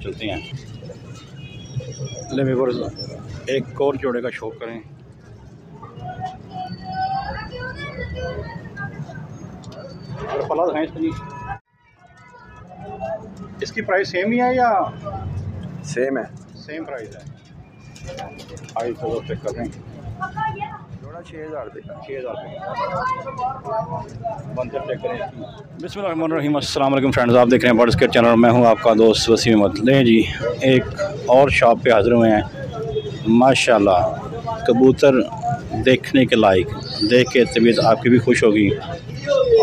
चलते हैं। ले व्यूअर्स, एक और जोड़े का शौक करें। और पला दिखाएं इसकी। इसकी प्राइस सेम ही है या सेम है? सेम प्राइस है। आई तो चेक कर रहे हैं। जोड़ा 6000 रुपये का। 6000 बंदर चेक करें। बिस्मिल्लाहिर्रहमानिर्रहीम। अस्सलाम वालेकुम फ्रेंड्स, आप देख रहे हैं बर्ड्स केयर चैनल। मैं हूं आपका दोस्त वसीम अहमद। ले जी, एक और शॉप पे हाजिर हुए हैं। माशाल्लाह कबूतर देखने के लायक, देख के तबीयत आपकी भी खुश होगी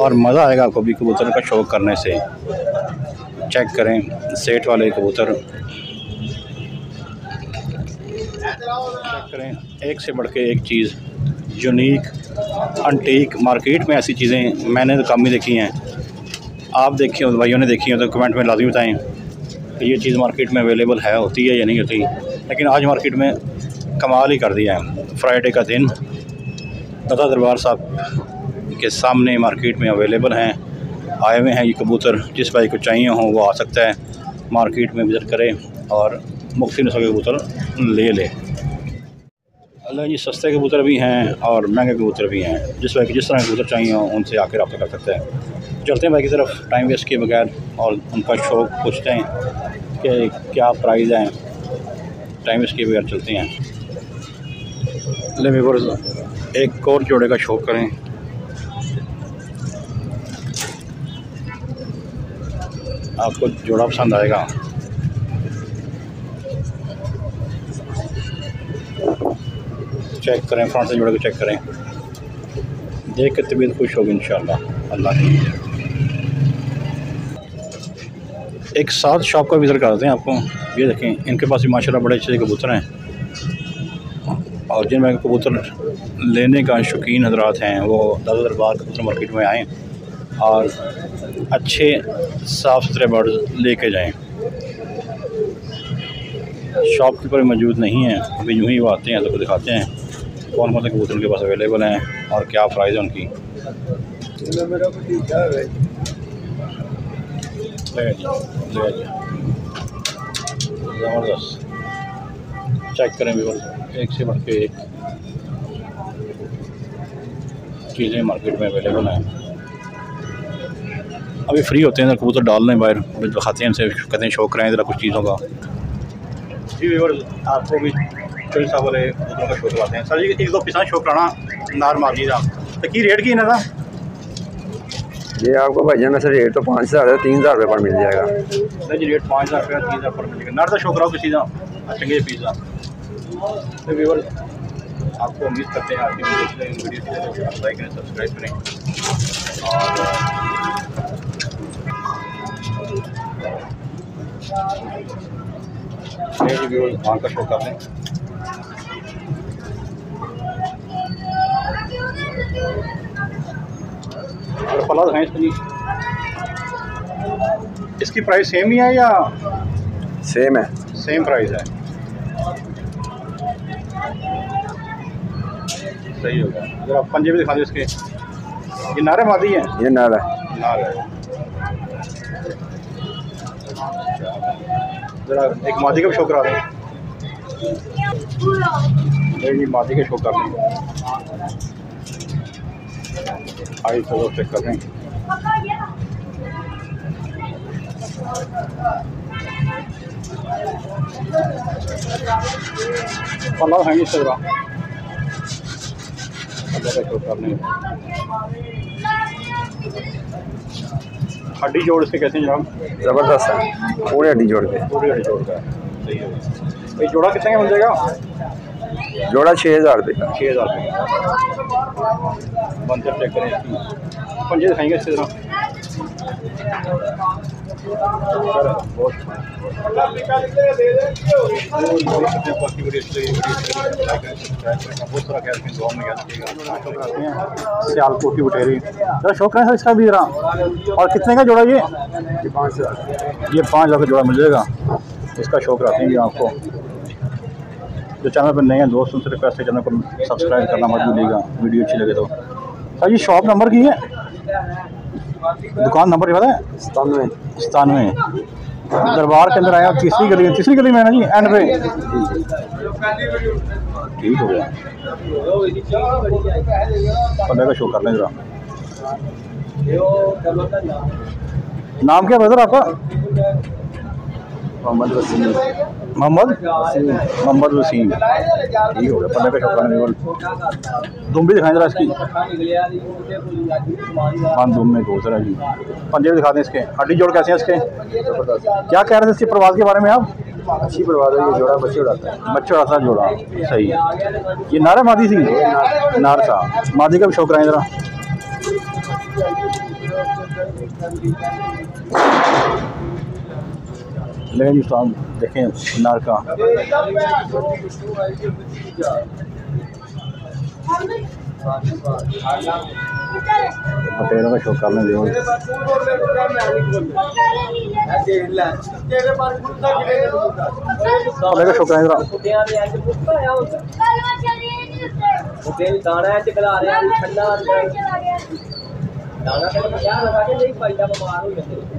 और मज़ा आएगा आपको भी कबूतर का शौक़ करने से। चेक करें सेठ वाले कबूतर, चेक करें एक से बढ़ के एक चीज़, यूनिक अंटीक। मार्केट में ऐसी चीज़ें मैंने तो कम ही देखी हैं। आप देखी हो, भाइयों ने देखी हो तो कमेंट में लाजमी बताएं कि ये चीज़ मार्केट में अवेलेबल है, होती है या नहीं होती। लेकिन आज मार्केट में कमाल ही कर दिया है। फ्राइडे का दिन दादा दरबार साहब के सामने मार्केट में अवेलेबल हैं, आए हुए हैं ये कबूतर। जिस भाई को चाहिए हो वो आ सकता है, मार्केट में विज़िट करे और मुख्तलिफ नस्ल के कबूतर ले अल्लाह जी। सस्ते कबूतर भी हैं और महंगे कबूतर भी हैं। जिस भाई को जिस तरह के कबूतर चाहिए हो उनसे आकर रब्ता कर सकते हैं। चलते हैं भाई की तरफ टाइम वेस्ट किए बगैर और उनका शौक़ पूछते हैं कि क्या प्राइस है। टाइम वेस्ट किए बगैर चलते हैं। ले व्यूअर्स, एक और जोड़े का शौक़ करें। आपको जोड़ा पसंद आएगा। चेक करें, फ्रंट से जोड़े को चेक करें, देख के तबीयत खुश होगी इंशाल्लाह अल्लाह की। एक साथ शॉप का विज़िट करते हैं आपको। ये देखें, इनके पास भी माशाल्लाह बड़े अच्छे कबूतर हैं और जिनमें कबूतर लेने का शौकीन हजरात हैं वो दादा दरबार कबूतर मार्केट में आएँ और अच्छे साफ़ सुथरे बर्ड्स लेके जाएं। शॉपकीपर मौजूद नहीं है अभी, यूँ ही वो आते हैं तो दिखाते हैं कौन कौन से कबूतर उनके पास अवेलेबल हैं और क्या प्राइस है उनकी। ज़बरदस्त। चेक करें भी, एक से बढ़ के एक चीज़ें मार्केट में अवेलेबल हैं। अभी फ्री होते हैं कबूतर डालने बाहर, अभी दिखाते हैं इनसे, कहते हैं शौक़ कराएँ ज़रा कुछ चीज़ों का। जी व्यूअर्स, आपको भी चोरी साहब वाले कबूतरों का शौक़ कराते हैं। सर जी एक दो पीसा शौक़ कराना नार मार लीजिए आप। तो की रेट की ना ये आपको भाईजान वैसे रेट तो 5000 है, 3000 रुपये पर मिल जाएगा। नहीं जी, रेट 5000 रुपये 3000 पर मिलेगा। नार का शौक़ कराओ किसी का चंगे पिज़्ज़ा। तो व्यूअर्स, आपको उम्मीद करते हैं आपकी वीडियो लाइक करें, सब्सक्राइब करें और व्यूअर्स वहाँ का शौक़ करते हैं। और पला दिखाएं इसकी। इसकी प्राइस सेम ही है या सेम है? सेम प्राइस है। सही होगा। अगर आप पंजे भी दिखा दें इसके। ये नारे मादी है? ये नार है। नार है। ज़रा एक मादी का भी शौक़ करा दें। नहीं, मादी के शौक़ कर दें। आई तो चेक कर रहे हैं। पल्ला है इस तरह करने। हड्डी जोड़ इसके कैसे जनाब? ज़बरदस्त है, पूरी हड्डी जोड़ के। पूरी हड्डी जोड़ का है। सही है। ये जोड़ा कितने का मिल जाएगा? जोड़ा 6000 रुपये का। 6000 रुपये। बंदर चेक करें इसकी। पंजे दिखाएंगे इसी तरह। सियालकोट की बुटेरी जरा शौक है इसका भी जरा। और कितने का जोड़ा ये? 5000। ये 5000 का जोड़ा मिल जाएगा। इसका शौक रखते हैं आपको। जो चैनल पर नए हैं दोस्त उनसे रिक्वेस्ट है चैनल को सब्सक्राइब करना मत भूलिएगा, वीडियो अच्छी लगे तो। सर ये शॉप नंबर की है, दुकान नंबर पता है? 97। दरबार के अंदर आया, तीसरी गली में है ना जी, एंड पे। ठीक हो गया, पहले का शो कर लें जरा। नाम क्या ब्रदर आपका? मोहम्मद वसीम। मोहम्मद वसीम, ठीक हो गया, पहले का शो कर लें। दुम भी दिखाएं जरा इसकी। हाँ, दुम में घोस रहा है जी। पंजे भी दिखा दें इसके। हड्डी जोड़ कैसे हैं इसके? क्या कह रहे थे इसकी प्रवास के बारे में आप? अच्छी प्रवास है, ये जोड़ा बच्चे उड़ाता है। बच्चे उड़ाता जोड़ा, सही है। ये नारा मादी थी, नार था। मादी का भी शो कराएं जरा। लेकिन जी साहब देखें नार का। बटेरों का शो कर लें। का शो कराएं जरा।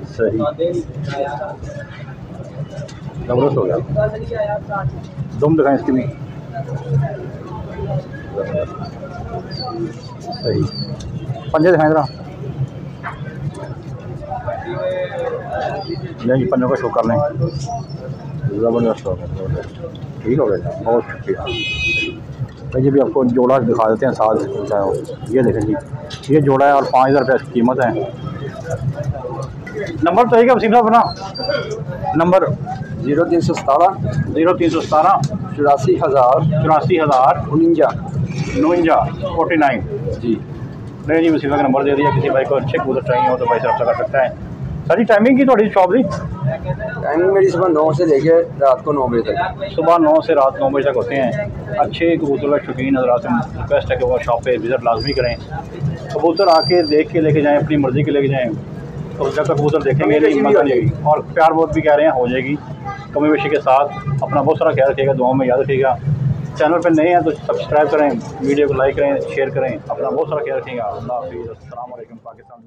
सही, जबरदस्त हो गया। दुम दिखाएं इसकी भी। सही, पंजे दिखाएं जरा। नहीं, पंजों का शो कर लें। ज़बरदस्त हो गया, ठीक हो गया, बहुत शुक्रिया। ये भी आपको जोड़ा दिखा देते हैं साथ। ये देखें जी, ये जोड़ा है और 5000 रुपये इसकी कीमत है। नंबर तो है क्या वसीम साहब अपना? नंबर 0317 84,000 49 जी। नहीं जी, वसीम का नंबर दे दिया। किसी भाई को अच्छे कबूतर चाहिए हो तो भाई से रब्ता कर सकता है। सर जी, टाइमिंग की थोड़ी शॉप की? टाइमिंग मेरी सुबह 9 से लेके रात को 9 बजे तक। सुबह 9 से रात 9 बजे तक होते हैं। अच्छे कबूतर का शौकीन हज़रात से रिक्वेस्ट है कि वो शॉप पे विज़िट लाजमी करें। कबूतर आके देख के लेके जाएँ, अपनी मर्ज़ी के लेके जाएँ। तो जब तक कबूतर देखेंगे नहीं मज़ा नहीं आएगी। और प्यार बहुत भी कह रहे हैं, हो जाएगी कमी बेशी के साथ। अपना बहुत सारा ख्याल रखिएगा, दुआओं में याद रखिएगा। चैनल पर नए हैं तो सब्सक्राइब करें, वीडियो को लाइक करें, शेयर करें। अपना बहुत सारा ख्याल रखिएगा। अल्लाह हाफ़िज़। अस्सलाम वालेकुम। पाकिस्तान।